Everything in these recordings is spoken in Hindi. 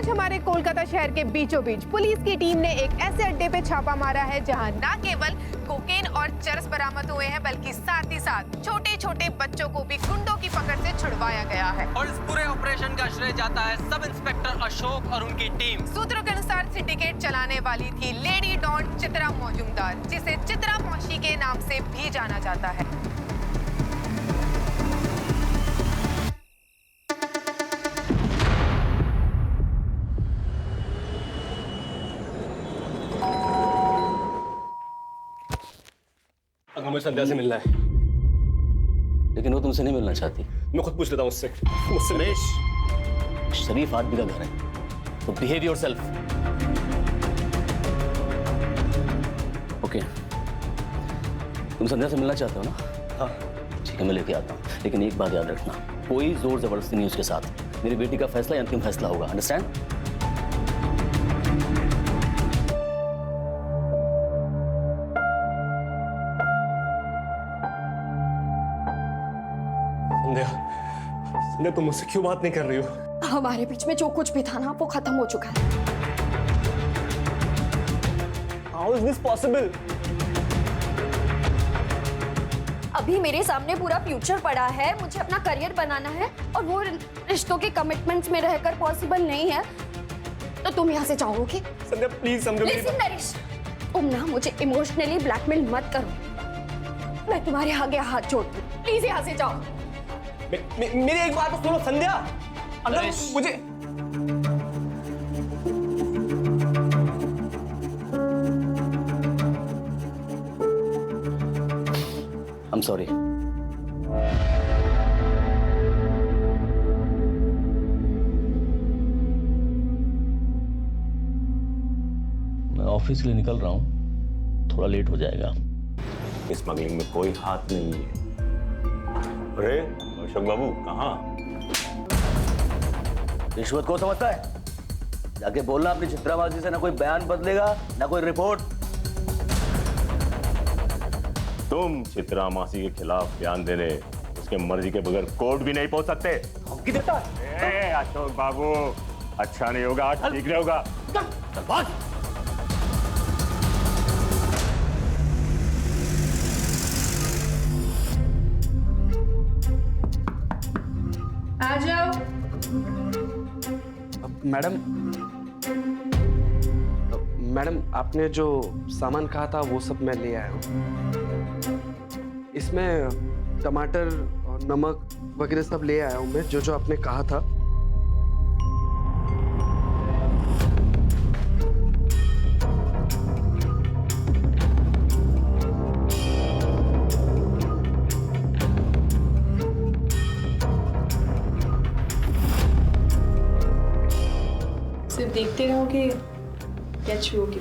हमारे कोलकाता शहर के बीचों बीच पुलिस की टीम ने एक ऐसे अड्डे पे छापा मारा है जहां न केवल कोकेन और चरस बरामद हुए हैं बल्कि साथ ही साथ छोटे छोटे बच्चों को भी गुंडों की पकड़ से छुड़वाया गया है। और इस पूरे ऑपरेशन का श्रेय जाता है सब इंस्पेक्टर अशोक और उनकी टीम। सूत्रों के अनुसार सिंडिकेट चलाने वाली थी लेडी डॉन चित्रा मौजूमदार, जिसे चित्रा मौशी के नाम से भी जाना जाता है। हमें संध्या से मिलना है, लेकिन वो तुमसे नहीं मिलना चाहती। मैं खुद पूछ लेता हूँ उससे। रमेश, शरीफ आदमी का घर है, तो बिहेव योरसेल्फ। ओके, तुम संध्या से मिलना चाहते हो ना? हाँ ठीक है, मैं लेके आता हूँ, लेकिन एक बात याद रखना, कोई जोर जबरदस्ती नहीं उसके साथ। मेरी बेटी का फैसला ही अंतिम फैसला होगा, अंडरस्टैंड? संध्या, तुम मुझसे क्यों बात नहीं कर रही हो? हमारे बीच में जो कुछ भी था ना वो खत्म हो चुका है। How is this possible? अभी मेरे सामने पूरा फ्यूचर पड़ा है, मुझे अपना करियर बनाना है और वो रिश्तों के कमिटमेंट्स में रहकर पॉसिबल नहीं है, तो तुम यहाँ से जाओगे? संध्या प्लीज समझो मेरी लिसन नरेश, तुम ना मुझे इमोशनली ब्लैकमेल मत करो। मैं तुम्हारे आगे हाथ जोड़ती हूँ, प्लीज यहाँ से जाओ। मेरी एक बात तो सुनो संध्या, अगर मुझे I'm sorry. मैं ऑफिस के लिए निकल रहा हूँ, थोड़ा लेट हो जाएगा। स्मगलिंग में कोई हाथ नहीं है। अरे अशोक बाबू कहाँ? रिश्वत को समझता है? जाके बोलना अपनी चित्राबाजी से ना कोई बयान बदलेगा ना कोई रिपोर्ट। तुम चित्रा मासी के खिलाफ बयान देने उसके मर्जी के बगैर कोर्ट भी नहीं पहुंच सकते। धमकी देता है? अशोक बाबू अच्छा नहीं होगा, ठीक नहीं होगा। चल भाग। आ जाओ। मैडम, आपने जो सामान कहा था वो सब मैं ले आया हूँ। इसमें टमाटर और नमक वगैरह सब ले आया हूँ मैं, जो जो आपने कहा था। सिर्फ देखते रहोगे क्या छुओगे?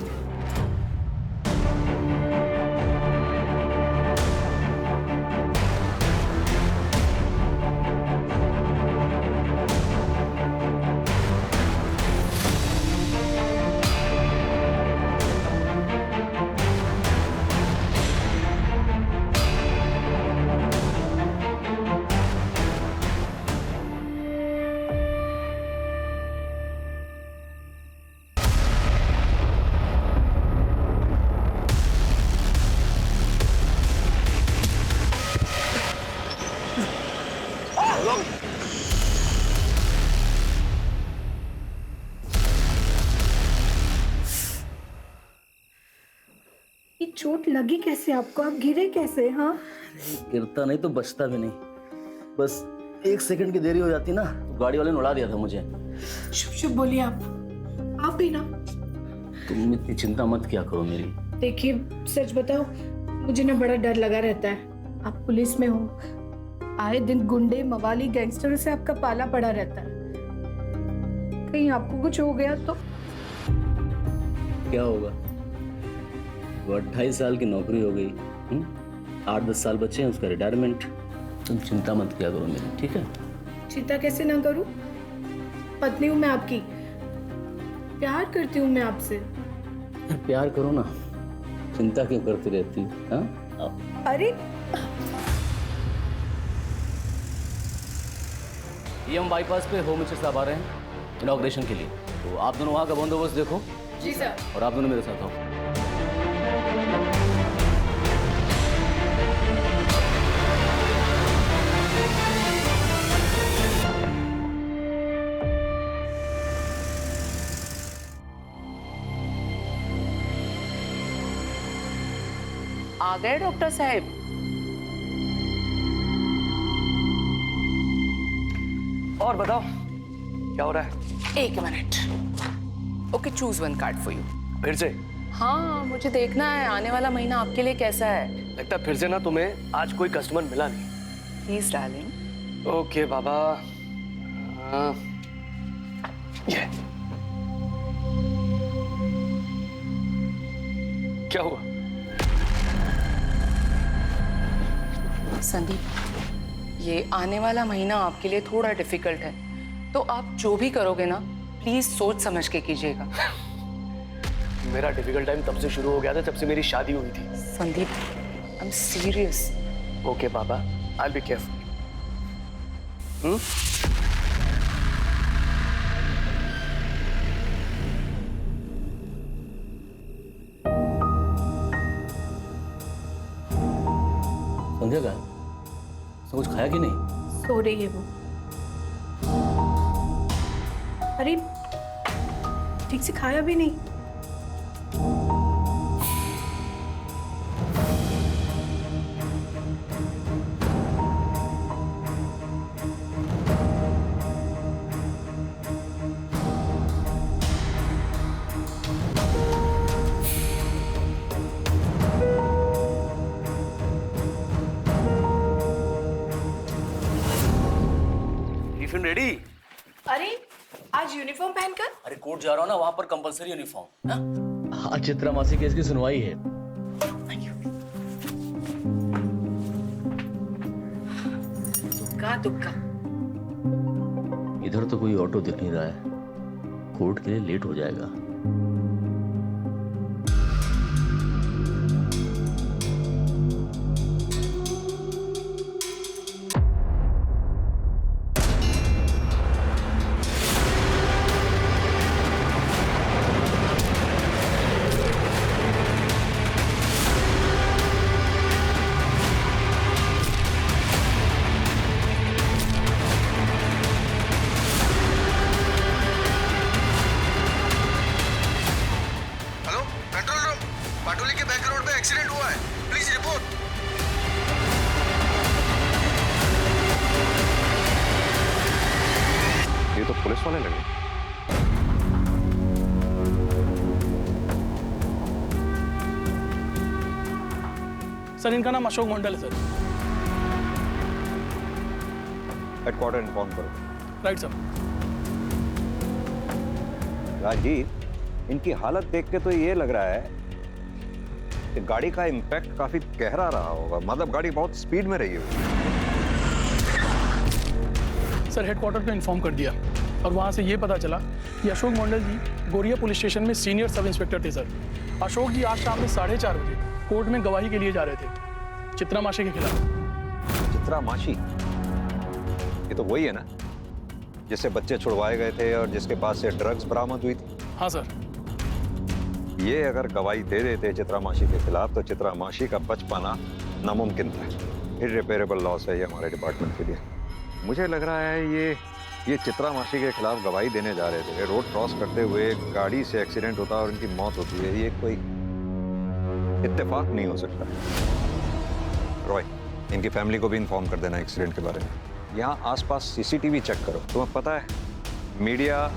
ये चोट लगी कैसे आपको? आप गिरे कैसे? हाँ, गिरता नहीं तो बचता भी नहीं, बस 1 सेकंड की देरी हो जाती ना, तो गाड़ी वाले ने उड़ा दिया था मुझे। शुभ शुभ बोलिए आप भी ना। तुम इतनी चिंता मत किया करो मेरी। देखिए सच बताओ, मुझे ना बड़ा डर लगा रहता है। आप पुलिस में हो, आए दिन गुंडे मवाली गैंगस्टरों से आपका पाला पड़ा रहता है। कहीं आपको कुछ हो गया तो? क्या होगा? वो 28 साल की नौकरी हो गई, 8-10 साल बचे हैं उसका रिटायरमेंट। तुम चिंता मत किया करो मेरी, ठीक है? चिंता कैसे ना करूं? पत्नी हूं मैं आपकी, प्यार करती हूँ मैं आपसे। प्यार करो ना, चिंता क्यों करती रहती? हाँ, अरे ये हम बाईपास पे होम मिनिस्टर साहब आ रहे हैं इनॉग्रेशन के लिए। तो आप दोनों वहाँ का बंदोबस्त देखो। जी सर। और आप दोनों मेरे साथ आओ। आ गए डॉक्टर साहब? और बताओ क्या हो रहा है? एक minute. Okay, choose one card for you. फिर से? हाँ, मुझे देखना है आने वाला महीना आपके लिए कैसा है। लगता है फिर से ना तुम्हें आज कोई कस्टमर मिला नहीं। Please darling. ओके बाबा। ये क्या हुआ? संदीप, ये आने वाला महीना आपके लिए थोड़ा डिफिकल्ट है, तो आप जो भी करोगे ना प्लीज सोच समझ के कीजिएगा। मेरा डिफिकल्ट टाइम तब से शुरू हो गया था जब से मेरी शादी हुई थी। Sandeep, I am serious. Okay बाबा, I will be careful. Sandhya का कुछ खाया कि नहीं? सो रही है वो। अरे ठीक से खाया भी नहीं। Tiffin ready? अरे आज यूनिफॉर्म पहनकर? अरे कोर्ट जा रहा हूँ ना, वहाँ पर कंपलसरी यूनिफॉर्म। हाँ, चित्रा मासी केस की सुनवाई है। दुक्का। इधर तो कोई ऑटो दिख नहीं रहा है, कोर्ट के लिए लेट हो जाएगा। ये तो पुलिस वाले लगे। सर, इनका नाम अशोक मंडल है सर। हेडक्वार्टर इन्फॉर्म करो। Right sir. राजीव, इनकी हालत देख के तो ये लग रहा है कि गाड़ी का इम्पैक्ट काफी गहरा रहा होगा, मतलब गाड़ी बहुत स्पीड में रही होगी। सर, हेडक्वार्टर पे इन्फॉर्म कर दिया और वहाँ से ये पता चला कि अशोक मंडल जी गोरिया पुलिस स्टेशन में सीनियर सब इंस्पेक्टर थे सर। अशोक जी आज शाम में 4:30 बजे कोर्ट में गवाही के लिए जा रहे थे चित्रा मासी के खिलाफ। चित्रा मासी? ये तो वही है ना जिससे बच्चे छुड़वाए गए थे और जिसके पास से ड्रग्स बरामद हुई थी? हाँ सर। ये अगर गवाही दे रहे थे चित्रा मासी के खिलाफ तो चित्रा मासी का बच पाना नामुमकिन था। इररिपेरेबल लॉस है ये हमारे डिपार्टमेंट के लिए। मुझे लग रहा है ये चित्रा मासी के खिलाफ गवाही देने जा रहे थे। रोड क्रॉस करते हुए गाड़ी से एक्सीडेंट होता और इनकी मौत होती है, ये कोई इत्तेफाक नहीं हो सकता। रॉय, इनकी फैमिली को भी इन्फॉर्म कर देना एक्सीडेंट के बारे में। यहाँ आसपास सीसीटीवी चेक करो। तुम्हें पता है मीडिया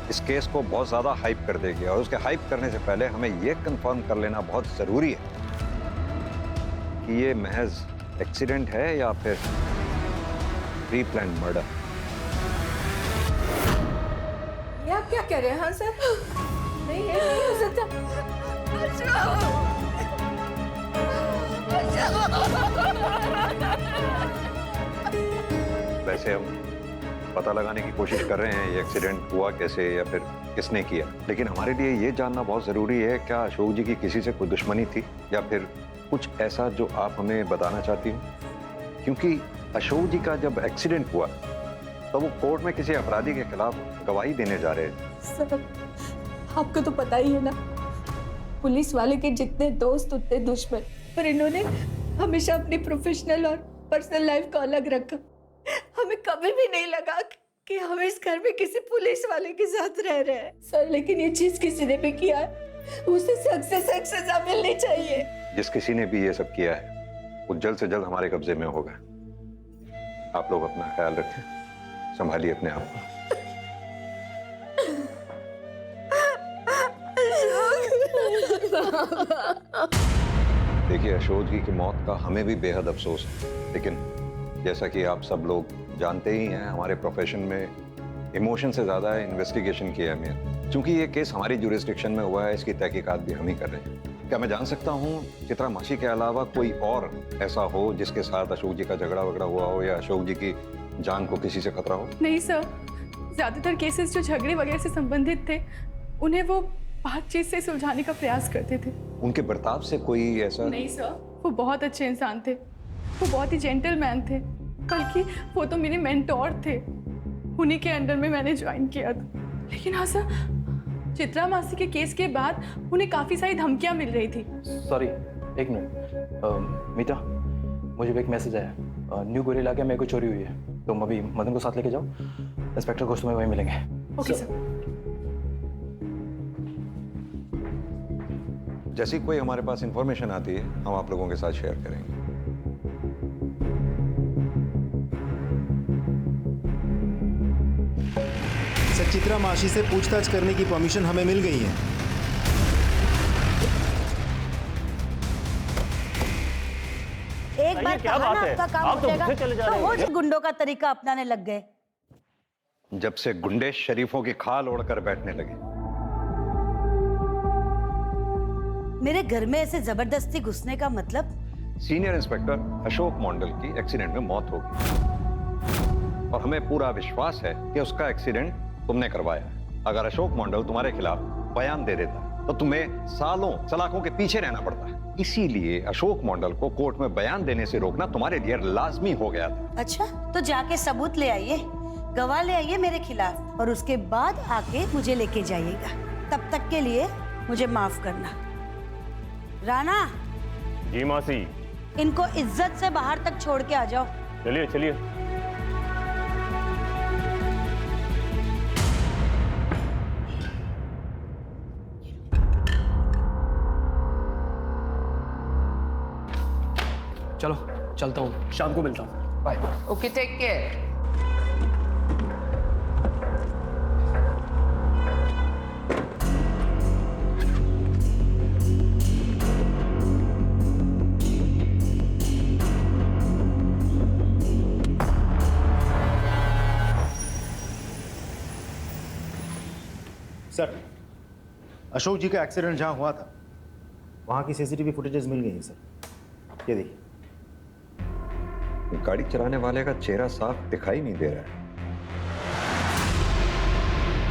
इस केस को बहुत ज़्यादा हाइप कर देगी और उसके हाइप करने से पहले हमें ये कंफर्म कर लेना बहुत ज़रूरी है कि ये महज एक्सीडेंट है या फिर प्री प्लान्ड मर्डर। ये आप क्या कह रहे हैं? हाँ सर, नहीं है, नहीं हो सकता। वैसे हम पता लगाने की कोशिश कर रहे हैं ये एक्सीडेंट हुआ कैसे या फिर किसने किया, लेकिन हमारे लिए ये जानना बहुत ज़रूरी है क्या अशोक जी की किसी से कोई दुश्मनी थी या फिर कुछ ऐसा जो आप हमें बताना चाहती हो। क्योंकि अशोक जी का जब एक्सीडेंट हुआ तो वो कोर्ट में किसी अपराधी के खिलाफ गवाही देने जा रहे थे। सर आपको तो पता ही है ना, पुलिस वाले के जितने दोस्त उतने दुश्मन, पर इन्होंने हमेशा अपनी प्रोफेशनल और पर्सनल लाइफ को अलग रखा। हमें कभी भी नहीं लगा कि हम इस घर में किसी पुलिस वाले के साथ रह रहे हैं सर, लेकिन ये चीज किसी ने भी किया है, उसे सख्त से सख्त सजा मिलनी चाहिए। जिस किसी ने भी ये सब किया है वो जल्द से जल्द हमारे कब्जे में होगा। आप लोग अपना ख्याल रखें, संभालिए अपने आप को। देखिए, अशोक जी की मौत का हमें भी बेहद अफसोस है, लेकिन जैसा कि आप सब लोग जानते ही हैं, हमारे प्रोफेशन में इमोशन से ज्यादा इन्वेस्टिगेशन की अहमियत। क्योंकि ये केस हमारी जुरिस्डिक्शन में हुआ है, इसकी तहकीकात भी हम ही कर रहे हैं। क्या मैं जान सकता हूँ चित्रा मासी के अलावा कोई और ऐसा हो जिसके साथ अशोक जी का झगड़ा वगड़ा हुआ हो या अशोक जी की जान को किसी से खतरा हो? नहीं सर, ज्यादातर केसेस जो झगड़े वगैरह से संबंधित थे उन्हें वो बातचीत से सुलझाने का प्रयास करते थे। उनके बर्ताव से कोई ऐसा? नहीं सर, वो बहुत अच्छे इंसान थे, वो बहुत ही जेंटलमैन थे, बल्कि वो तो मेरे मेंटोर थे। उन्हीं के अंडर में मैंने ज्वाइन किया था। लेकिन हाँ सर, चित्रा मासी के केस के बाद उन्हें काफी सारी धमकियां मिल रही थी। सॉरी, एक मिनट। मीता, मुझे भी एक मैसेज आया, न्यू गोरी इलाके में कोई चोरी हुई है, तुम अभी मदन को साथ लेके जाओ, इंस्पेक्टर घोष तुम्हें वहीं मिलेंगे। Okay sir. जैसी कोई हमारे पास इंफॉर्मेशन आती है हम आप लोगों के साथ शेयर करेंगे। सर, चित्रा मासी से पूछताछ करने की परमिशन हमें मिल गई है। एक बार क्या बात है, आप तो मुझसे चले जा रहे हो। तो गुंडों का तरीका अपनाने लग गए। जब से गुंडे शरीफों की खाल ओढ़कर बैठने लगे। मेरे घर में ऐसे जबरदस्ती घुसने का मतलब? सीनियर इंस्पेक्टर अशोक मंडल की एक्सीडेंट में मौत हो गई और हमें पूरा विश्वास है कि उसका एक्सीडेंट तुमने करवाया। अगर अशोक मंडल तुम्हारे खिलाफ बयान दे देता तो तुम्हें सालों सलाखों के पीछे रहना पड़ता। इसीलिए अशोक मंडल को कोर्ट में बयान देने से रोकना तुम्हारे लिए लाजमी हो गया था। अच्छा, तो जाके सबूत ले आइए, गवाह ले आइए मेरे खिलाफ, और उसके बाद आके मुझे लेके जाइएगा। तब तक के लिए मुझे माफ करना। राणा जी मासी। इनको इज्जत से बाहर तक छोड़ के आ जाओ। चलिए चलिए। चलो चलता हूँ, शाम को मिलता हूँ। Bye. Okay, take care. Sir, Ashok ji का एक्सीडेंट जहां हुआ था वहां की सीसीटीवी फुटेजेस मिल गई हैं सर। ये देखिए। गाड़ी चलाने वाले का चेहरा साफ दिखाई नहीं दे रहा है।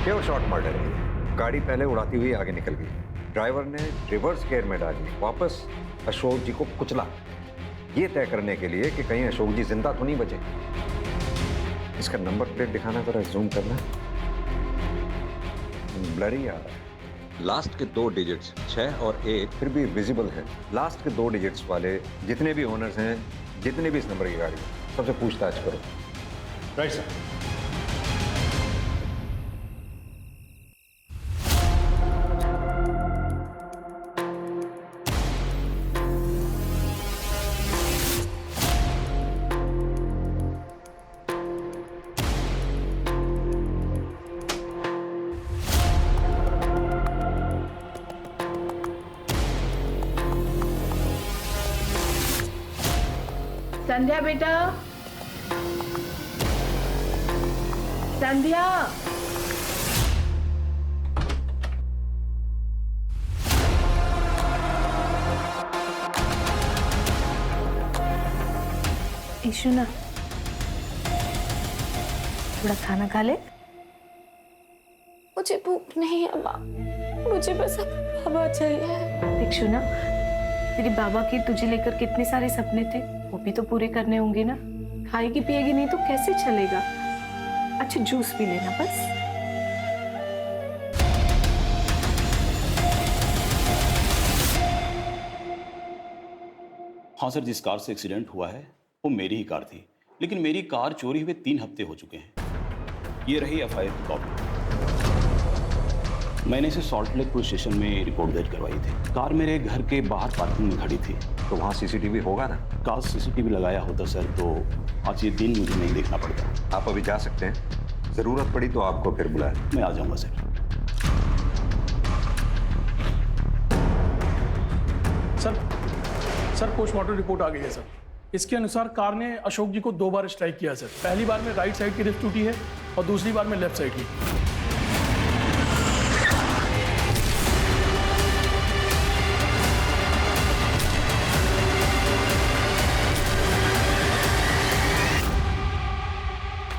प्योर शॉट मर्डर है। गाड़ी पहले उड़ाती हुई आगे निकल गई, ड्राइवर ने रिवर्स गियर में डाली, वापस अशोक जी को कुचला, ये तय करने के लिए कि कहीं अशोक जी जिंदा तो नहीं बचे। इसका नंबर प्लेट दिखाना, जरा जूम करना। ब्लरी आ रहा है। लास्ट के 2 डिजिट्स 6 और 1 फिर भी विजिबल है। लास्ट के 2 डिजिट्स वाले जितने भी ओनर्स हैं, जितने भी इस नंबर की गाड़ी, सबसे पूछताछ करो। Right sir. संध्या बेटा, संध्या। ईशु ना, थोड़ा खाना खा ले। मुझे भूख नहीं है माँ, मुझे बस बाबा चाहिए। इशु ना, तेरी बाबा की तुझे लेकर कितने सारे सपने थे, वो भी तो पूरे करने होंगे ना। खाएगी पिएगी नहीं तो कैसे चलेगा। अच्छा, जूस पी लेना बस। हाँ सर, जिस कार से एक्सीडेंट हुआ है वो मेरी ही कार थी, लेकिन मेरी कार चोरी हुए 3 हफ्ते हो चुके हैं। ये रही एफआईआर की कॉपी। मैंने इसे सॉल्ट लेक पुलिस स्टेशन में रिपोर्ट दर्ज करवाई थी। कार मेरे घर के बाहर पार्किंग में खड़ी थी। तो वहाँ सीसीटीवी होगा ना? काश सीसीटीवी लगाया होता सर तो आज ये दिन मुझे नहीं देखना पड़ता। आप अभी जा सकते हैं, जरूरत पड़ी तो आपको फिर बुलाया। मैं आ जाऊंगा सर। सर पोस्टमार्टम रिपोर्ट आ गई है सर। इसके अनुसार कार ने अशोक जी को 2 बार स्ट्राइक किया सर। पहली बार में राइट साइड की रिस्ट टूटी है और दूसरी बार में लेफ्ट साइड की।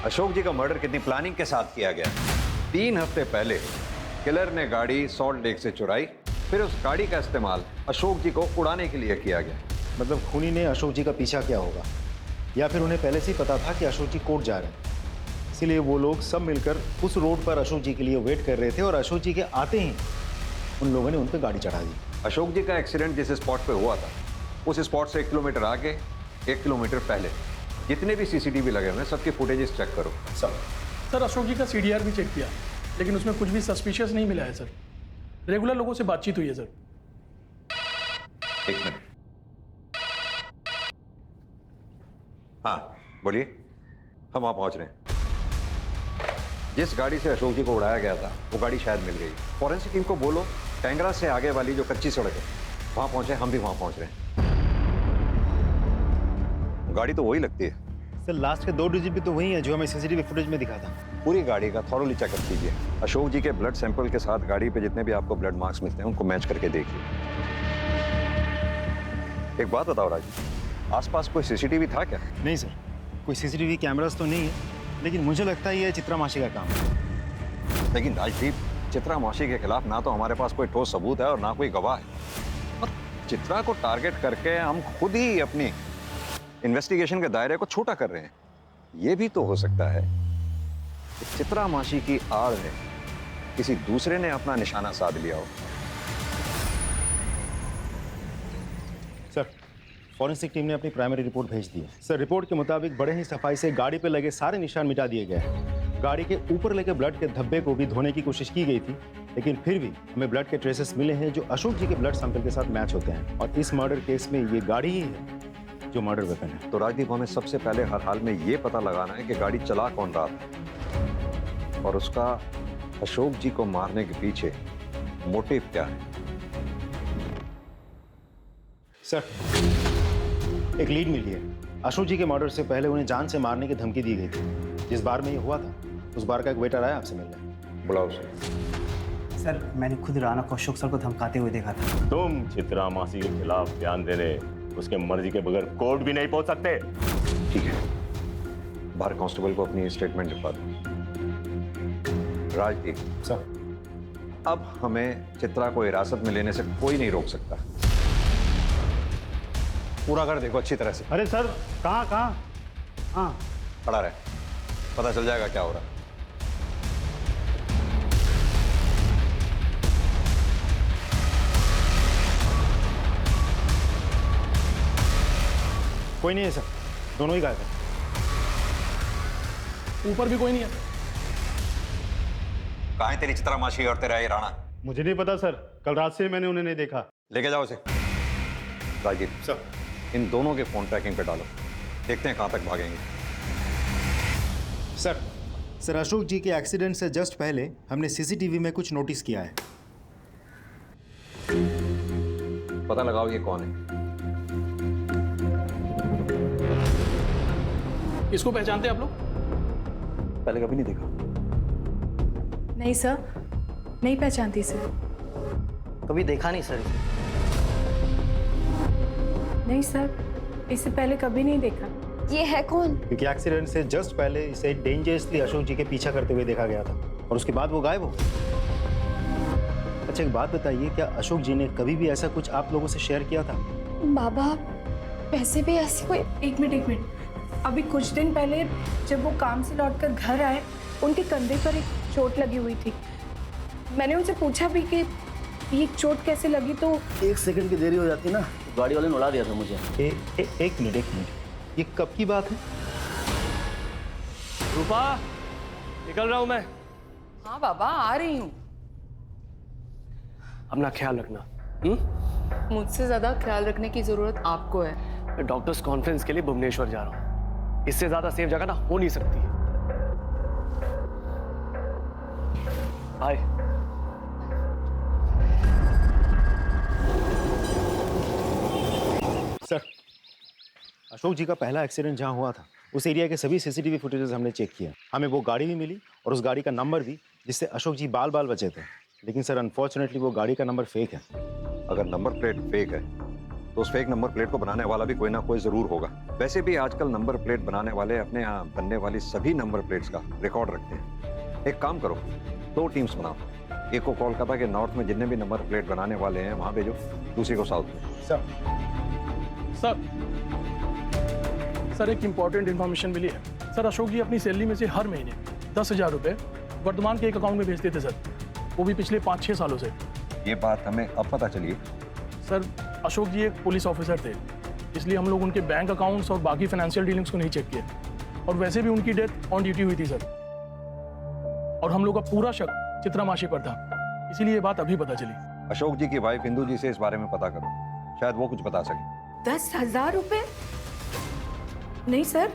अशोक जी का मर्डर कितनी प्लानिंग के साथ किया गया। 3 हफ्ते पहले किलर ने गाड़ी सॉल्ट लेक से चुराई, फिर उस गाड़ी का इस्तेमाल अशोक जी को उड़ाने के लिए किया गया। मतलब खूनी ने अशोक जी का पीछा किया होगा, या फिर उन्हें पहले से ही पता था कि अशोक जी कोर्ट जा रहे हैं, इसीलिए वो लोग सब मिलकर उस रोड पर अशोक जी के लिए वेट कर रहे थे और अशोक जी के आते ही उन लोगों ने उन पर गाड़ी चढ़ा दी। अशोक जी का एक्सीडेंट जिस स्पॉट पे हुआ था उस स्पॉट से 1 किलोमीटर आगे, 1 किलोमीटर पहले जितने भी सीसीटीवी लगे हुए हैं सबके फुटेजेस चेक करो। सर अशोक जी का सीडीआर भी चेक किया, लेकिन उसमें कुछ भी सस्पिशियस नहीं मिला है सर। रेगुलर लोगों से बातचीत हुई है सर। 1 मिनट। हाँ बोलिए, हम वहाँ पहुँच रहे हैं। जिस गाड़ी से अशोक जी को उड़ाया गया था वो गाड़ी शायद मिल गई। फॉरेंसिक टीम को बोलो टेंगरा से आगे वाली जो कच्ची सड़क है वहाँ पहुँचे, हम भी वहाँ पहुँच रहे हैं। गाड़ी तो वही लगती है सर। लास्ट के 2 डिजिट भी तो वही है जो हमें सीसीटीवी फुटेज में दिखा था। पूरी गाड़ी का थॉरोली चेकअप कीजिए। अशोक जी के ब्लड सैंपल के साथ गाड़ी पे जितने भी आपको ब्लड मार्क्स मिलते हैं उनको मैच करके देखिए। एक बात बताओ राजू, आसपास कोई सीसीटीवी था क्या? नहीं सर, कोई सीसीटीवी कैमरास तो नहीं है, लेकिन मुझे लगता है ये चित्रा मासी का काम है। लेकिन राजदीप, चित्रा मासी के खिलाफ ना तो हमारे पास कोई ठोस सबूत है और ना कोई गवाह है, और चित्रा को टारगेट करके हम खुद ही अपनी इन्वेस्टिगेशन के दायरे को छोटा कर रहे हैं। यह भी तो हो सकता है कि चित्रा मासी की आड़ में किसी दूसरे ने अपना निशाना साध लिया हो। सर फॉरेंसिक टीम ने अपनी प्राइमरी रिपोर्ट भेज दी है। सर रिपोर्ट के मुताबिक बड़े ही सफाई से गाड़ी पे लगे सारे निशान मिटा दिए गए हैं। गाड़ी के ऊपर लगे ब्लड के धब्बे को भी धोने की कोशिश की गई थी, लेकिन फिर भी हमें ब्लड के ट्रेसेस मिले हैं जो अशोक जी के ब्लड सैंपल के साथ मैच होते हैं, और इस मर्डर केस में ये गाड़ी ही है जो मर्डर वेपन है। तो राजदीप, हमें सबसे पहले हर हाल में ये पता लगाना है कि गाड़ी चला कौन रहा था और उसका अशोक जी को मारने के पीछे मोटिव क्या है। सर एक लीड मिली है। अशोक जी के मर्डर से पहले उन्हें जान से मारने की धमकी दी गई थी। जिस बार में ये हुआ था उस बार का एक वेटर आया आपसे मिलने। बुलाओ उसे। सर मैंने खुद राणा को अशोक सर को धमकाते हुए देखा था। तुम चित्रा मासी के खिलाफ बयान देने उसके मर्जी के बगैर कोर्ट भी नहीं पहुंच सकते। ठीक है, बाहर कांस्टेबल को अपनी स्टेटमेंट लिखवा दो। राजदीप सर, अब हमें चित्रा को हिरासत में लेने से कोई नहीं रोक सकता। पूरा कर देखो अच्छी तरह से। अरे सर कहाँ? हाँ खड़ा रहे, पता चल जाएगा क्या हो रहा है। कोई नहीं है सर, दोनों ही गायब हैं। ऊपर भी कोई नहीं है। कहाँ है तेरी चित्रा मासी और तेरा ये राणा? मुझे नहीं पता सर, कल रात से मैंने उन्हें नहीं देखा। लेके जाओ उसे। राजीव सर, इन दोनों के फोन ट्रैकिंग पे डालो, देखते हैं कहाँ तक भागेंगे। सर अशोक जी के एक्सीडेंट से जस्ट पहले हमने सीसीटीवी में कुछ नोटिस किया है। पता लगाओ ये कौन है। इसको पहचानते हैं आप लोग? पहले कभी नहीं देखा। नहीं सर, नहीं पहचानती सर। कभी देखा नहीं सर इसे। नहीं सर, इससे पहले कभी नहीं देखा। ये है कौन? क्योंकि एक्सीडेंट से जस्ट पहले इसे डेंजरसली अशोक जी के पीछा करते हुए देखा गया था और उसके बाद वो गायब हो गए। अच्छा एक बात बताइए, क्या अशोक जी ने कभी भी ऐसा कुछ आप लोगों से शेयर किया था? बाबा वैसे भी ऐसी कोई। एक मिनट, अभी कुछ दिन पहले जब वो काम से लौटकर घर आए, उनके कंधे पर एक चोट लगी हुई थी। मैंने उनसे पूछा भी कि ये चोट कैसे लगी? तो 1 सेकंड की देरी हो जाती ना, तो गाड़ी वाले ने उड़ा दिया था मुझे। एक मिनट, ये कब की बात है? रूपा, निकल रहा हूं मैं। हाँ बाबा, आ रही हूँ। अपना ख्याल रखना। मुझसे ज्यादा ख्याल रखने की जरूरत आपको है। मैं डॉक्टर्स कॉन्फ्रेंस के लिए भुवनेश्वर जा रहा हूँ। इससे ज्यादा सेफ जगह ना हो नहीं सकती। बाय। सर, अशोक जी का पहला एक्सीडेंट जहां हुआ था उस एरिया के सभी सीसीटीवी फुटेजेस हमने चेक किया। हमें वो गाड़ी भी मिली और उस गाड़ी का नंबर भी, जिससे अशोक जी बाल बाल बचे थे। लेकिन सर, अनफॉर्चुनेटली वो गाड़ी का नंबर फेक है। अगर नंबर प्लेट फेक है तो उस फेक नंबर प्लेट को बनाने वाला भी कोई ना कोई जरूर होगा। वैसे भी आजकल नंबर प्लेट बनाने वाले अपने यहाँ बनने वाली सभी नंबर प्लेट्स का रिकॉर्ड रखते हैं। एक काम करो, 2 टीम्स बनाओ। एक को कोलकाता के नॉर्थ में जितने भी नंबर प्लेट बनाने वाले हैं वहां भेजो, दूसरी को साउथ में। सर एक इम्पॉर्टेंट इन्फॉर्मेशन मिली है। सर अशोक जी अपनी सैलरी में से हर महीने 10,000 रुपये वर्धमान के एक अकाउंट में भेजते थे सर, वो भी पिछले 5-6 सालों से। ये बात हमें अब पता चली है। सर अशोक जी एक पुलिस ऑफिसर थे, इसलिए हम लोग उनके बैंक अकाउंट्स और बाकी फाइनेंशियल डीलिंग्स को नहीं चेक किए। और वैसे भी उनकी डेथ ऑन ड्यूटी हुई थी सर, और हम लोग का पूरा शक चित्रा मासी पर था, इसीलिए ये बात अभी पता चली। अशोक जी की वाइफ इंदू जी से इस बारे में पता करो, शायद वो कुछ बता सके। 10,000 रुपए? नहीं सर,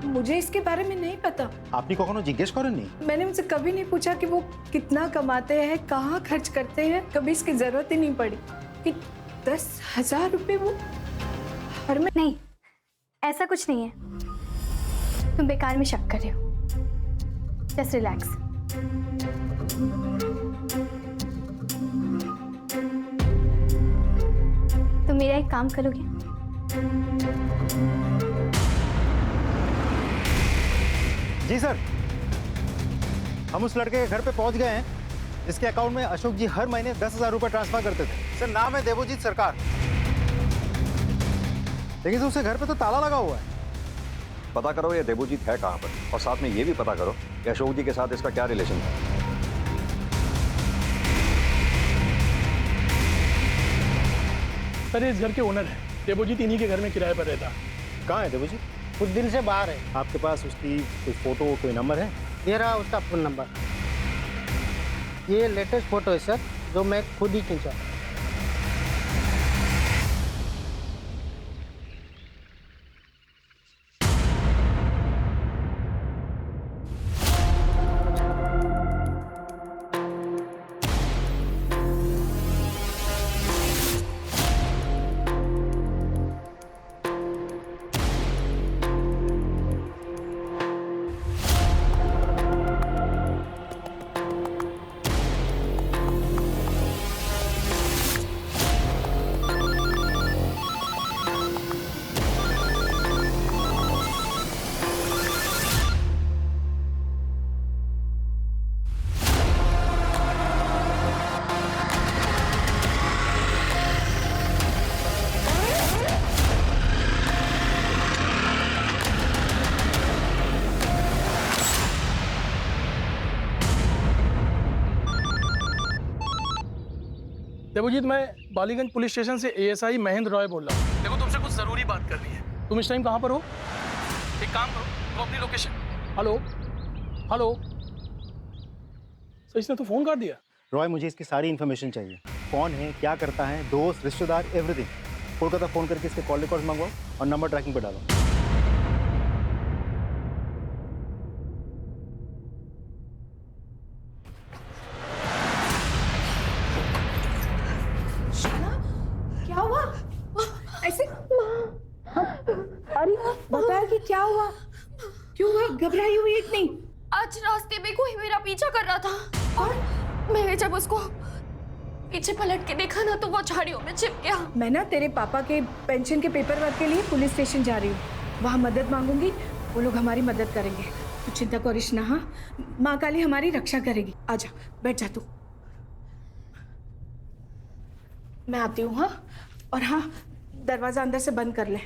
मुझे इसके बारे में नहीं पता। आपने कखनो जिज्ञेस करो नहीं? मैंने उनसे कभी नहीं पूछा कि वो कितना कमाते हैं, कहाँ खर्च करते हैं। कभी इसकी जरूरत ही नहीं पड़ी कि 10,000 रुपए वो हर में। नहीं, ऐसा कुछ नहीं है। तुम बेकार में शक कर रहे हो। Just relax. तुम मेरा एक काम करोगे? जी सर, हम उस लड़के के घर पे पहुंच गए हैं जिसके अकाउंट में अशोक जी हर महीने 10,000 रुपए ट्रांसफर करते थे। सर, नाम है देवोजीत सरकार, लेकिन उसके घर पे तो ताला लगा हुआ है। पता करो ये देवोजीत है कहाँ पर, और साथ में ये भी पता करो कि अशोक जी के साथ इसका क्या रिलेशन था। सर इस घर के ओनर है, देवोजीत इन्हीं के घर में किराए पर रहता। कहाँ है देवोजीत? कुछ दिन से बाहर है। आपके पास उसकी कोई फोटो, कोई नंबर है? ये रहा उसका फोन नंबर। ये लेटेस्ट फोटो है सर, जो मैं खुद ही खींचा। देवोजीत, मैं बालीगंज पुलिस स्टेशन से ASI महेंद्र रॉय बोल रहा हूँ। देखो तुमसे कुछ जरूरी बात करनी है। तुम इस टाइम कहाँ पर हो? एक काम करो, तुम अपनी लोकेशन। हेलो हेलो सर, इसने तो फोन काट दिया। रॉय, मुझे इसकी सारी इन्फॉर्मेशन चाहिए। कौन है, क्या करता है, दोस्त, रिश्तेदार, एवरीथिंग। कोलकाता फोन करके इसके कॉल रिकॉर्ड मंगवाओ और नंबर ट्रैकिंग पे डालो। क्या हुआ? ऐसे अरे बता कि क्या हुआ? क्यों हुआ? घबराई हुई इतनी? आज रास्ते में कोई मेरा पीछा कर रहा था और मैंने जब उसको पीछे पलट के देखा ना, तो वो झाड़ियों में छिप गया। मैं ना तेरे पापा के पेंशन के पेपर वर्क के लिए पुलिस स्टेशन जा रही हूँ। वहाँ मदद मांगूंगी, वो लोग हमारी मदद करेंगे। तू चिंता करिश ना। हाँ, माँ काली हमारी रक्षा करेगी। आजा, बैठ जा तू। मैं आती हूँ। हाँ, और हाँ, दरवाजा अंदर से बंद कर ले।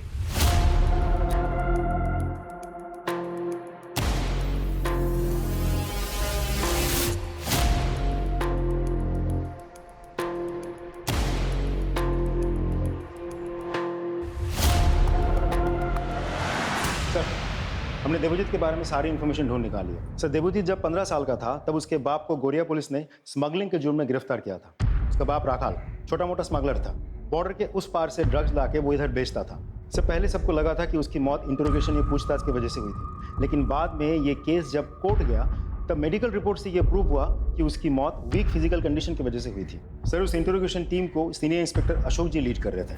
हमने देवजीत के बारे में सारी इन्फॉर्मेशन ढूंढ निकाली है। सर, देवजीत जब 15 साल का था तब उसके बाप को गोरिया पुलिस ने स्मगलिंग के जुर्म में गिरफ्तार किया था। उसका बाप राखाल छोटा मोटा स्मगलर था। बॉर्डर के उस पार से ड्रग्स लाके वो इधर बेचता था। इससे पहले सबको लगा था कि उसकी मौत इंटरोगेशन या पूछताछ की वजह से हुई थी, लेकिन बाद में ये केस जब कोर्ट गया तब मेडिकल रिपोर्ट से ये प्रूव हुआ कि उसकी मौत वीक फिजिकल कंडीशन की वजह से हुई थी। सर, उस इंटरोगेशन टीम को सीनियर इंस्पेक्टर अशोक जी लीड कर रहे थे।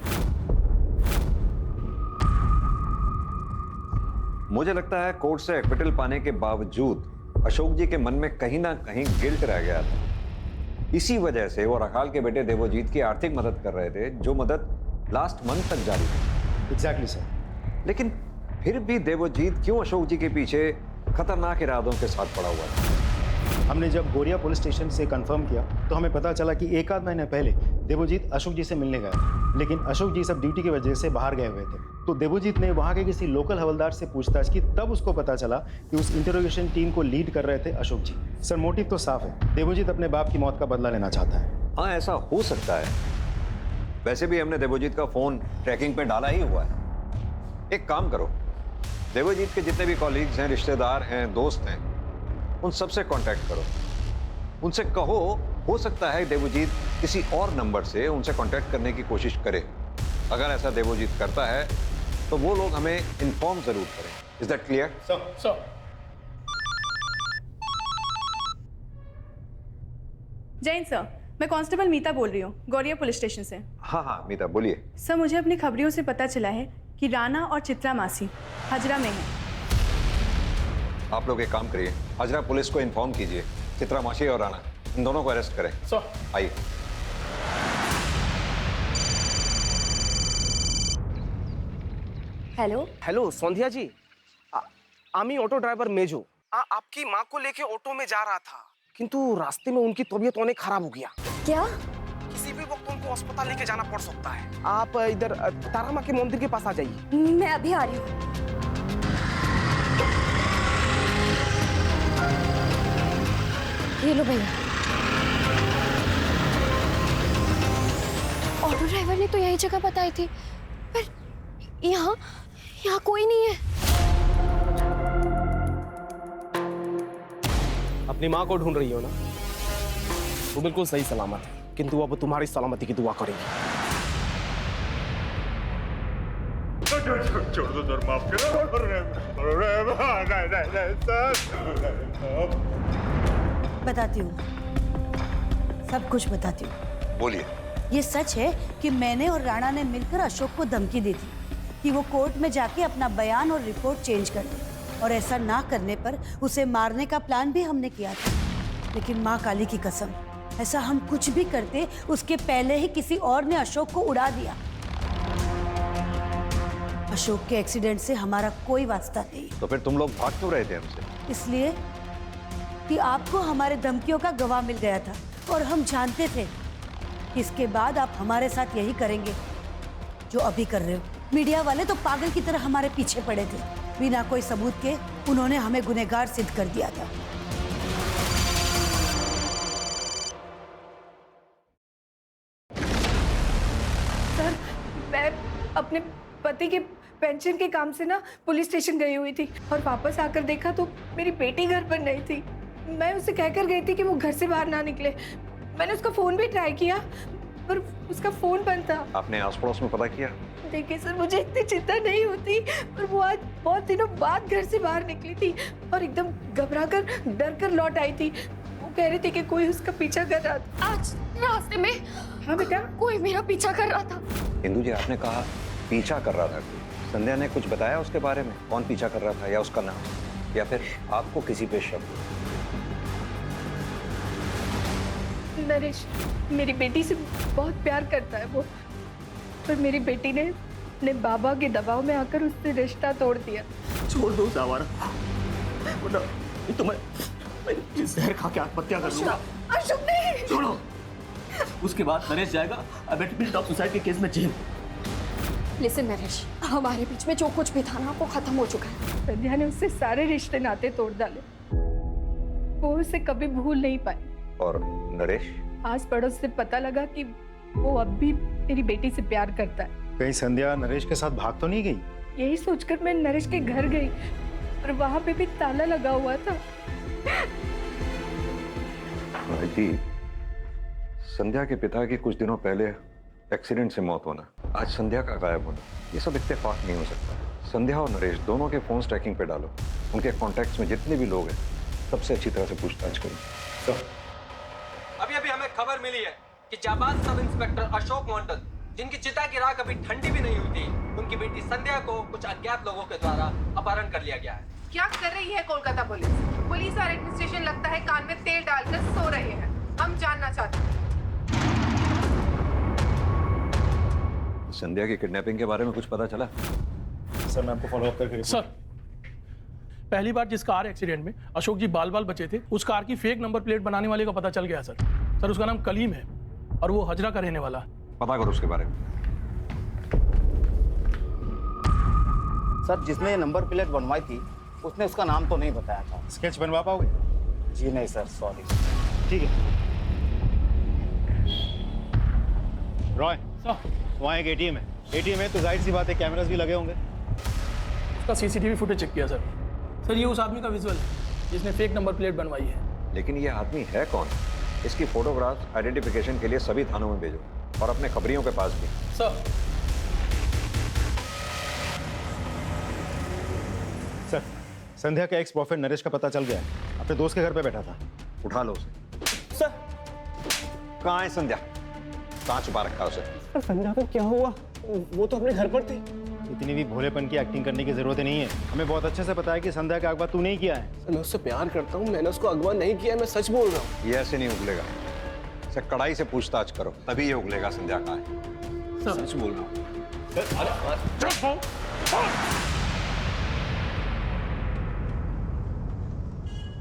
मुझे लगता है कोर्ट से एक्विटल पाने के बावजूद अशोक जी के मन में कहीं ना कहीं गिल्ट रह गया था। इसी वजह से वो राखाल के बेटे देवजीत की आर्थिक मदद कर रहे थे, जो मदद लास्ट मंथ तक जारी थी। Exactly sir. लेकिन फिर भी देवजीत क्यों अशोक जी के पीछे खतरनाक इरादों के साथ पड़ा हुआ था? हमने जब गोरिया पुलिस स्टेशन से कंफर्म किया तो हमें पता चला कि एक आध महीने पहले देवजीत अशोक जी से मिलने गया था, लेकिन अशोक जी सब ड्यूटी की वजह से बाहर गए हुए थे। तो देवजीत ने वहाँ के किसी लोकल हवलदार से पूछताछ की, तब उसको पता चला कि उस इंटरोगेशन टीम को लीड कर रहे थे अशोक जी। सर, मोटिव तो साफ है, देवजीत अपने बाप की मौत का बदला लेना चाहता है। हाँ, ऐसा हो सकता है। वैसे भी हमने देवजीत का फोन ट्रैकिंग पे डाला ही हुआ है। एक काम करो, देवजीत के जितने भी कॉलीग्स हैं, रिश्तेदार हैं, दोस्त हैं, उन सबसे कांटेक्ट करो। उनसे कहो, हो सकता है देवजीत किसी और नंबर से उनसे कांटेक्ट करने की कोशिश करे। अगर ऐसा देवजीत करता है तो वो लोग हमें इन्फॉर्म जरूर करें। Is that clear? Sir. Jain sir, मैं कांस्टेबल मीता बोल रही हूँ, गौरिया पुलिस स्टेशन से। हाँ, मीता बोलिए। सर, मुझे अपनी खबरियों से पता चला है कि राणा और चित्रा मासी हजरा में हैं। आप लोग एक काम करिए, हजरा पुलिस को इन्फॉर्म कीजिए, चित्रा मासी और राणा इन दोनों को अरेस्ट करें। सर। आइए। हेलो हेलो संध्या जी, आमी ऑटो ड्राइवर मेजो आपकी माँ को लेके ऑटो में जा रहा था, किंतु रास्ते में उनकी तबीयत अनेक खराब हो गया। क्या? किसी भी वक्त उनको अस्पताल लेके जाना पड़ सकता है। आप इधर तारा माँ के मंदिर के पास आ जाइए। मैं अभी आ रही हूँ। ये लो भैया। ऑटो ड्राइवर ने तो यही जगह बताई थी, पर यहाँ कोई नहीं है। अपनी माँ को ढूंढ रही हो ना? वो बिल्कुल सही सलामत है, किंतु अब तुम्हारी सलामती की दुआ करेगी। छोड़ दो सर, माफ करो। बताती हूँ, सब कुछ बताती हूँ। बोलिए। ये सच है कि मैंने और राणा ने मिलकर अशोक को धमकी दी थी कि वो कोर्ट में जाके अपना बयान और रिपोर्ट चेंज कर दे, और ऐसा ना करने पर उसे मारने का प्लान भी हमने किया था। लेकिन माँ काली की कसम, ऐसा हम कुछ भी करते उसके पहले ही किसी और ने अशोक को उड़ा दिया। अशोक के एक्सीडेंट से हमारा कोई वास्ता नहीं। तो फिर तुम लोग भाग क्यों रहे थे हमसे? इसलिए कि आपको हमारे धमकियों का गवाह मिल गया था, और हम जानते थे कि इसके बाद आप हमारे साथ यही करेंगे जो अभी कर रहे हो। मीडिया वाले तो पागल की तरह हमारे पीछे पड़े थे, बिना कोई सबूत के उन्होंने हमें गुनहगार सिद्ध कर दिया था। सर, मैं अपने पति के पेंशन के काम से ना पुलिस स्टेशन गई हुई थी, और वापस आकर देखा तो मेरी बेटी घर पर नहीं थी। मैं उसे कहकर गई थी कि वो घर से बाहर ना निकले। मैंने उसका फोन भी ट्राई किया, पर उसका फोन बंद था। आपने आस पड़ोस में पता किया? देखिए सर, मुझे इतनी चिंता नहीं होती, पर वो आज बहुत दिनों बाद घर से बाहर निकली थी और एकदम घबराकर डर कर लौट आई थी। वो कह रही थी कि कोई उसका पीछा कर रहा था। आज रास्ते में? हाँ बेटा, कोई मेरा पीछा कर रहा था। इंदु जी, आपने कहा पीछा कर रहा था, संध्या ने कुछ बताया उसके बारे में? कौन पीछा कर रहा था, या उसका नाम, या फिर आपको किसी पे शक? नरेश मेरी बेटी से बहुत प्यार करता है वो, पर मेरी बेटी ने अपने बाबा के दबाव में आकर उससे रिश्ता तोड़ दिया। छोड़ दो सावारा, तो मैं जहर खा के आत्महत्या कर लूंगा। अशोक नहीं, छोड़ो। उसके बाद नरेश जाएगा अबेटमेंट ऑफ सुसाइड के केस में जेल। लिसन नरेश, हमारे बीच में जो कुछ भी था ना वो खत्म हो चुका है। संध्या ने उससे सारे रिश्ते नाते तोड़ डाले, वो उसे कभी भूल नहीं पाई। और नरेश? आस पड़ोस से पता लगा कि वो अब भी मेरी बेटी से प्यार करता है। कहीं संध्या नरेश के साथ भाग तो नहीं गई? यही सोचकर मैं नरेश के घर गई, और वहां पे भी ताला लगा हुआ था। जी, संध्या के पिता की कुछ दिनों पहले एक्सीडेंट से मौत होना, आज संध्या का गायब होना, ये सब इत्तेफाक नहीं हो सकता। संध्या और नरेश दोनों के फोन ट्रैकिंग पे डालो, उनके कॉन्टैक्ट्स में जितने भी लोग हैं सबसे अच्छी तरह से पूछताछ करो। अभी अभी हमें खबर मिली है कि जाबाज सब इंस्पेक्टर अशोक मंडल, जिनकी चिता की राख अभी ठंडी भी नहीं हुई थी, उनकी बेटी संध्या को कुछ अज्ञात लोगों के द्वारा अपहरण कर लिया गया है। क्या कर रही है कोलकाता पुलिस? पुलिस और एडमिनिस्ट्रेशन लगता है कान में तेल डालकर सो रहे हैं। हम जानना चाहते हैं। संध्या की किडनैपिंग के बारे में कुछ पता चला? सर मैं आपको फॉलो अप करके सर, पहली बार जिस कार एक्सीडेंट में अशोक जी बाल बाल बचे थे, उस कार की फेक नंबर प्लेट बनाने वाले का पता चल गया सर। सर उसका नाम कलीम है और वो हजरा का रहने वाला है। पता करो उसके बारे में। सर जिसने ये नंबर प्लेट बनवाई थी उसने उसका नाम तो नहीं बताया था। स्केच बनवा पाओगे? जी नहीं सर, सॉरी। ठीक है। रॉय सर, वहाँ एक एटीएम है। एटीएम है तो जाहिर सी बात है कैमरास भी लगे होंगे। उसका सीसीटीवी फुटेज चेक किया सर। सर ये उस आदमी का विजुअल है जिसने फेक नंबर प्लेट बनवाई है। लेकिन ये आदमी है कौन? इसकी फोटोग्राफ आइडेंटिफिकेशन के लिए सभी थानों में भेजो और अपने खबरियों के पास भी। सर सर संध्या के एक्स बॉयफ्रेंड नरेश का पता चल गया है। अपने दोस्त के घर पे बैठा था। उठा लो उसे। सर कहाँ है संध्या? कहाँ छुपा रखा है उसे? सर संध्या को क्या हुआ? वो तो अपने घर पर थी। इतनी भी भोलेपन की एक्टिंग करने की जरूरत नहीं है। हमें बहुत अच्छे से पता है कि संध्या का अगवा तू नहीं किया है। मैं उससे प्यार करता हूँ, मैंने उसको अगवा नहीं किया, मैं सच बोल रहा हूँ। ये ऐसे नहीं उगलेगा। इसे कड़ाई से पूछताछ करो तभी ये उगलेगा संध्या कहाँ है। सच बोल रहा हूँ।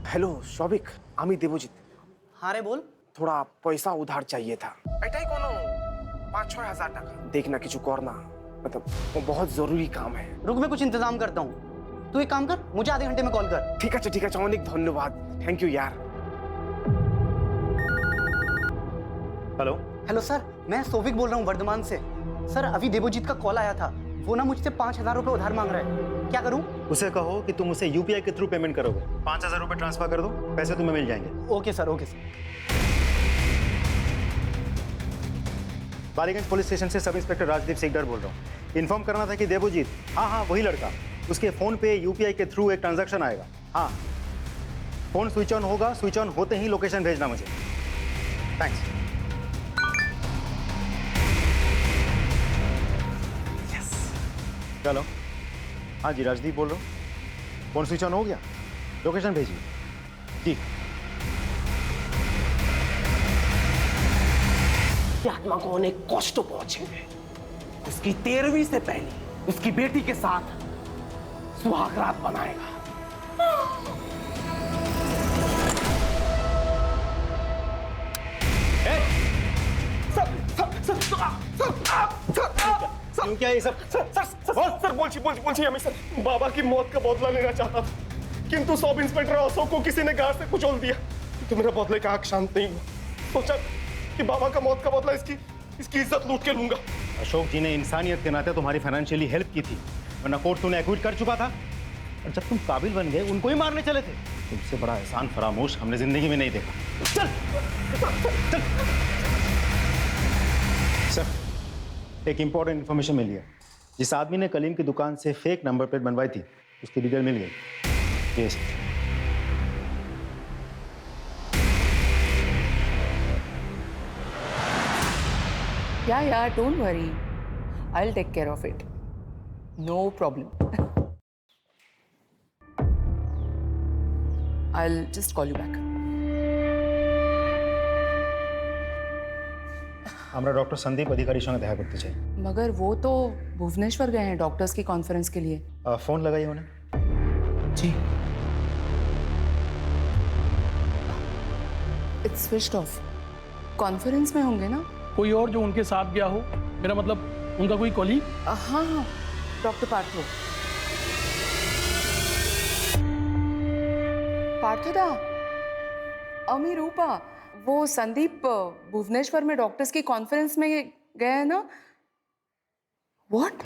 हेलो शौविक, आमी देवजित। हाँ रे बोल। थोड़ा पैसा उधार चाहिए था। एटाई कोनो 5-6 हजार टाका देखना किचु करना, मतलब वो बहुत जरूरी काम है। रुक मैं कुछ इंतजाम करता हूँ, तू एक काम कर, मुझे आधे घंटे में कॉल कर। ठीक है अनेक धन्यवाद, थैंक यू यार। हेलो हेलो सर, मैं सोविक बोल रहा हूँ वर्धमान से। सर अभी देवजीत का कॉल आया था, वो ना मुझसे 5,000 रुपये उधार मांग रहा है। क्या करूँ? उसे कहो कि तुम उसे यूपीआई के थ्रू पेमेंट करोगे। 5,000 रुपये ट्रांसफर कर दो, पैसे तुम्हें मिल जाएंगे। Okay sir, okay sir. Ballygunge police station से सब इंस्पेक्टर राजदीप सिकदर बोल रहा हूँ। इन्फॉर्म करना था कि देवजीत, हाँ वही लड़का, उसके फोन पे यूपीआई के थ्रू एक ट्रांजैक्शन आएगा। हाँ फोन स्विच ऑन होगा, स्विच ऑन होते ही लोकेशन भेजना मुझे। थैंक्स। चलो। हाँ जी राजदीप बोल रहा हूँ। फोन स्विच ऑन हो गया, लोकेशन भेजिए। जी। आत्मा को अनेक कष्ट पहुंचेंगे। उसकी 13वीं से पहले उसकी बेटी के साथ सुहाग रात बनाएगा। क्या ये सब? सर बोलिए मैं सर बाबा की मौत का बदला लेना चाहता था, किंतु सब इंस्पेक्टर अशोक को किसी ने गाड़ से कुचल दिया। तो मेरा बदले का हक शांत नहीं हुआ। सोचा कि बाबा का मौत का बदला इसकी इज्जत लूट के लूंगा। अशोक जी ने इंसानियत के नाते तुम्हारी फाइनेंशियली हेल्प की थी, वरना कोर्ट तूने एक्विट कर चुका था। और जब तुम काबिल बन गए उनको ही मारने चले थे। तुमसे बड़ा एहसान फरामोश हमने जिंदगी में नहीं देखा। चल सर, एक इंपॉर्टेंट इन्फॉर्मेशन मिली है। जिस आदमी ने कलीम की दुकान से फेक नंबर प्लेट बनवाई थी उसकी डिटेल मिल गई। Yes Yeah, don't worry. I'll take care of it. No problem. I'll just call you back. আমরা ডক্টর সন্দীপ অধিকারীর সঙ্গে দেখা করতে চাই। मगर वो तो भुवनेश्वर गए हैं डॉक्टर्स की कॉन्फ्रेंस के लिए। फोन लगाइए उन्हें। जी। It's switched off. कॉन्फ्रेंस में होंगे ना? कोई और जो उनके साथ गया हो, मेरा मतलब उनका कोई कॉलीग? हाँ डॉक्टर पार्थो अमी रूपा, वो संदीप भुवनेश्वर में डॉक्टर्स की कॉन्फ्रेंस में गए हैं ना? व्हाट?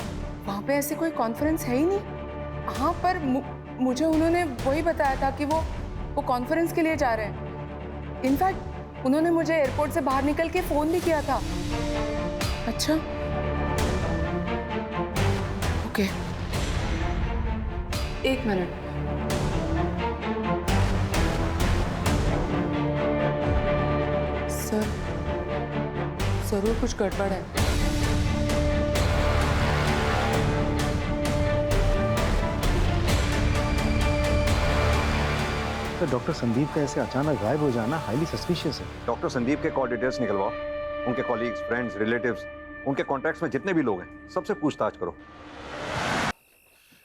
वहाँ पे ऐसे कोई कॉन्फ्रेंस है ही नहीं। हाँ पर मुझे उन्होंने वही बताया था कि वो कॉन्फ्रेंस के लिए जा रहे हैं। इनफैक्ट उन्होंने मुझे एयरपोर्ट से बाहर निकल के फोन भी किया था। अच्छा, ओके, एक मिनट। सर, जरूर कुछ गड़बड़ है। तो डॉक्टर संदीप का ऐसे अचानक गायब हो जाना हाईली सस्पिशियस है। डॉक्टर संदीप के कॉल डिटेल्स निकलवाओ, उनके कॉलीग्स, फ्रेंड्स, रिलेटिव्स, उनके कॉन्टैक्ट्स में जितने भी लोग हैं सबसे पूछताछ करो।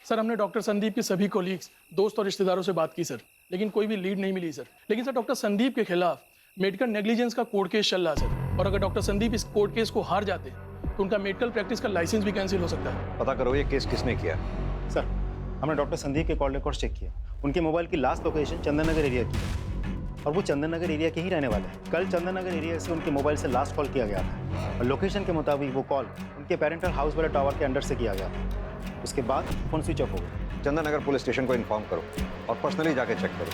सर, हमने डॉक्टर संदीप के सभी कोलीग्स, दोस्त और रिश्तेदारों से बात की सर, लेकिन कोई भी लीड नहीं मिली सर। लेकिन सर, डॉक्टर संदीप के खिलाफ मेडिकल नेग्लिजेंस का कोर्ट केस चल रहा है सर, और अगर डॉक्टर संदीप इस कोर्ट केस को हार जाते तो उनका मेडिकल प्रैक्टिस का लाइसेंस भी कैंसिल हो सकता है। पता करो ये केस किसने किया। सर, हमने डॉक्टर संदीप के कॉल रिकॉर्ड चेक किए। उनके मोबाइल की last location Chandan Nagar area की है और वो चंदन नगर एरिया के ही रहने वाले हैं। कल चंदन नगर एरिया से उनके मोबाइल से लास्ट कॉल किया गया था और लोकेशन के मुताबिक वो कॉल उनके पेरेंटल हाउस वाले टावर के अंडर से किया गया था। उसके बाद फोन स्विच ऑफ हो गया। चंदन नगर पुलिस स्टेशन को इन्फॉर्म करो और पर्सनली जाके चेक करो।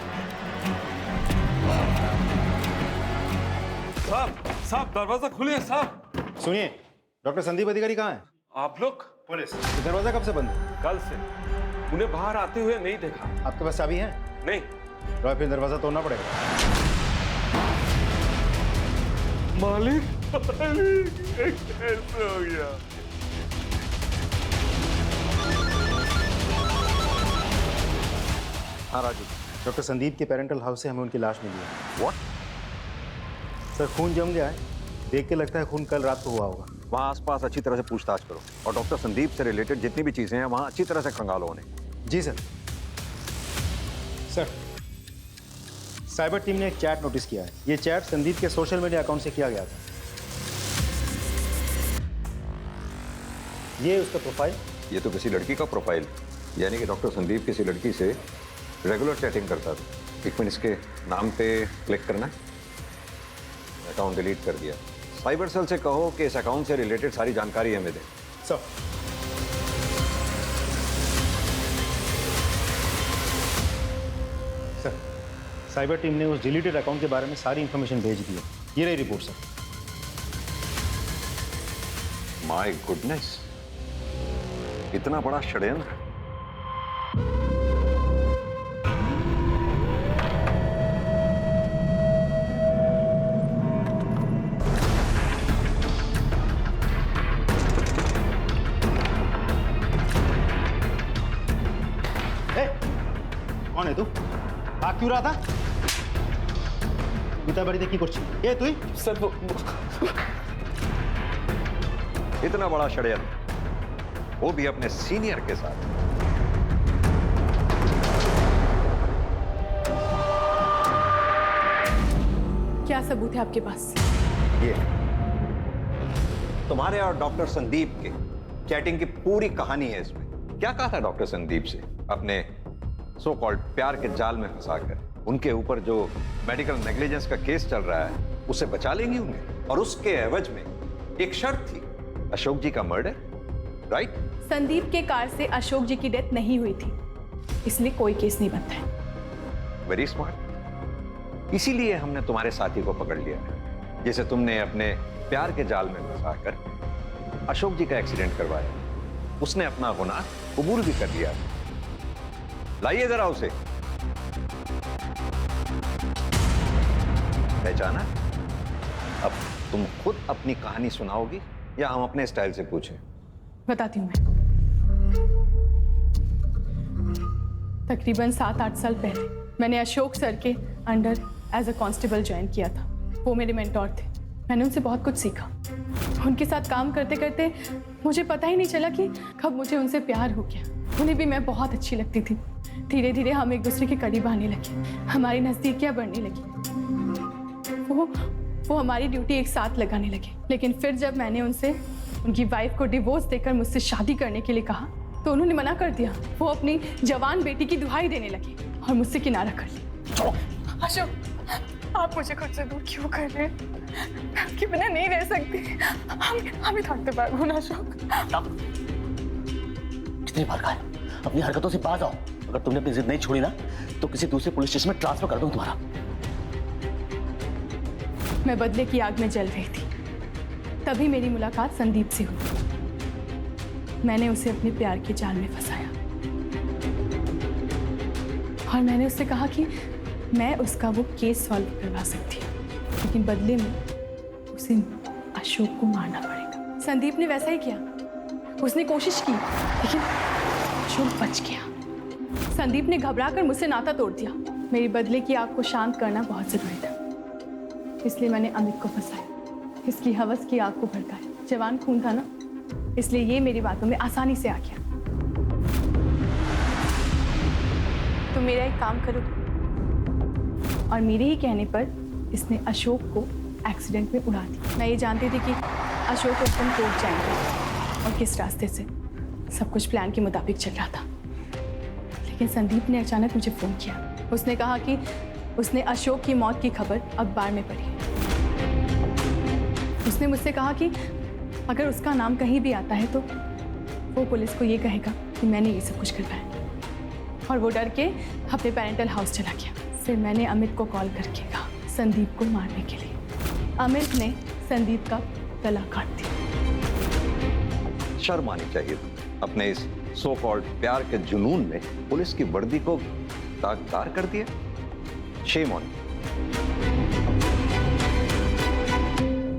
साहब दरवाजा खुलिए साहब। सुनिए, डॉक्टर संदीप अधिकारी कहाँ हैं? आप लोग? पुलिस। तो दरवाजा कब से बंद है? कल से। उन्हें बाहर आते हुए नहीं देखा। आपके पास चाबी है? नहीं। तो फिर दरवाजा तोड़ना पड़ेगा। मालिक, कैसे हो गया? हाँ राजू, डॉक्टर संदीप के पेरेंटल हाउस से हमें उनकी लाश मिली है। व्हाट? सर, खून जम गया है। देख के लगता है खून कल रात को हुआ होगा। वहाँ आसपास अच्छी तरह से पूछताछ करो और डॉक्टर संदीप से रिलेटेड जितनी भी चीजें हैं वहाँ अच्छी तरह से खंगालो उन्हें। जी सर। सर, साइबर टीम ने एक चैट नोटिस किया है। ये चैट संदीप के सोशल मीडिया अकाउंट से किया गया था। ये उसका प्रोफाइल। ये तो किसी लड़की का प्रोफाइल, यानी कि डॉक्टर संदीप किसी लड़की से रेगुलर चैटिंग करता था। एक मिनट, इसके नाम पे क्लिक करना है। अकाउंट डिलीट कर दिया। साइबर सेल से कहो कि इस अकाउंट से रिलेटेड सारी जानकारी हमें दे। सर, साइबर टीम ने उस डिलीटेड अकाउंट के बारे में सारी इंफॉर्मेशन भेज दी है। ये रही रिपोर्ट सर। माय गुडनेस, इतना बड़ा षड्यंत्र। कौन है तू? भाग क्यों रहा था? गीता बड़ी देखी कुछ ये तू ही? सर, इतना बड़ा षड्यंत्र, वो भी अपने सीनियर के साथ। क्या सबूत है आपके पास? ये तुम्हारे और डॉक्टर संदीप के चैटिंग की पूरी कहानी है इसमें। क्या कहा था डॉक्टर संदीप से अपने सो कॉल्ड प्यार के जाल में फंसाकर? उनके ऊपर जो मेडिकल नेग्लिजेंस का केस चल रहा है उसे बचा लेंगी उन्हें, और उसके एवज में एक शर्त थी, अशोक जी का मर्डर, राइट? संदीप के कार से अशोक जी की डेथ नहीं हुई थी, इसलिए कोई केस नहीं बनता है। Very smart. इसीलिए हमने तुम्हारे साथी को पकड़ लिया है, जिसे तुमने अपने प्यार के जाल में फंसाकर अशोक जी का एक्सीडेंट करवाया। उसने अपना गुनाह कबूल भी कर लिया। लाइए जरा उसे। पहचाना? अब तुम खुद अपनी कहानी सुनाओगी या हम अपने स्टाइल से पूछें? बताती हूँ मैं। तकरीबन 7-8 साल पहले मैंने अशोक सर के under as a constable join किया था। वो मेरे मेंटोर थे। मैंने उनसे बहुत कुछ सीखा। उनके साथ काम करते करते मुझे पता ही नहीं चला कि कब मुझे उनसे प्यार हो गया। उन्हें भी मैं बहुत अच्छी लगती थी। धीरे धीरे हम एक दूसरे के करीब आने लगे, हमारी नज़दीकियाँ बढ़ने लगी। वो हमारी ड्यूटी एक साथ लगाने लगे। लेकिन फिर जब मैंने उनसे उनकी वाइफ को डिवोर्स देकर मुझसे शादी करने के लिए कहा तो उन्होंने मना कर दिया। वो अपनी जवान बेटी की दुहाई देने लगे और मुझसे किनारा कर लिया। अशोक, आप मुझे खुद से दूर क्यों कर रहे हैं? मैं आपके बिना नहीं रह सकती। हम ही थकते पागल ना अशोक। कितनी बार कहा, अपनी हरकतों से बाज आओ, अगर तुमने अपनी जिद नहीं छोड़ी ना तो किसी दूसरे पुलिस स्टेशन में ट्रांसफर कर दूं तुम्हारा। मैं बदले की आग में जल रही थी, तभी मेरी मुलाकात संदीप से हुई। मैंने उसे अपने प्यार के जाल में फंसाया और मैंने उससे कहा कि मैं उसका वो केस सॉल्व करवा सकती हूँ, लेकिन बदले में उसे अशोक को मारना पड़ेगा। संदीप ने वैसा ही किया, उसने कोशिश की लेकिन अशोक बच गया। संदीप ने घबराकर मुझसे नाता तोड़ दिया। मेरी बदले की आग को शांत करना बहुत जरूरी था, इसलिए मैंने अमित को फंसाया, इसकी हवस की आग को भड़काया। जवान खून था ना, इसलिए ये मेरी बातों में आसानी से आ गया। तो मेरा एक काम करो, और मेरे ही कहने पर इसने अशोक को एक्सीडेंट में उड़ा दी। मैं ये जानती थी कि अशोक और तुम कोर्ट जाएंगे और किस रास्ते से। सब कुछ प्लान के मुताबिक चल रहा था, लेकिन संदीप ने अचानक मुझे फोन किया। उसने कहा कि उसने अशोक की मौत की खबर अखबार में पढ़ी। उसने मुझसे कहा कि अगर उसका नाम कहीं भी आता है तो वो पुलिस को ये कहेगा कि मैंने ये सब कुछ करवाया, और वो डर के अपने पेरेंटल हाउस चला गया। फिर मैंने अमित को कॉल करके कहा संदीप को मारने के लिए। अमित ने संदीप का गला काट दिया। शर्म आनी चाहिए अपने इस सो कॉल्ड प्यार के जुनून में पुलिस की वर्दी को दागदार कर दिया। Shame on.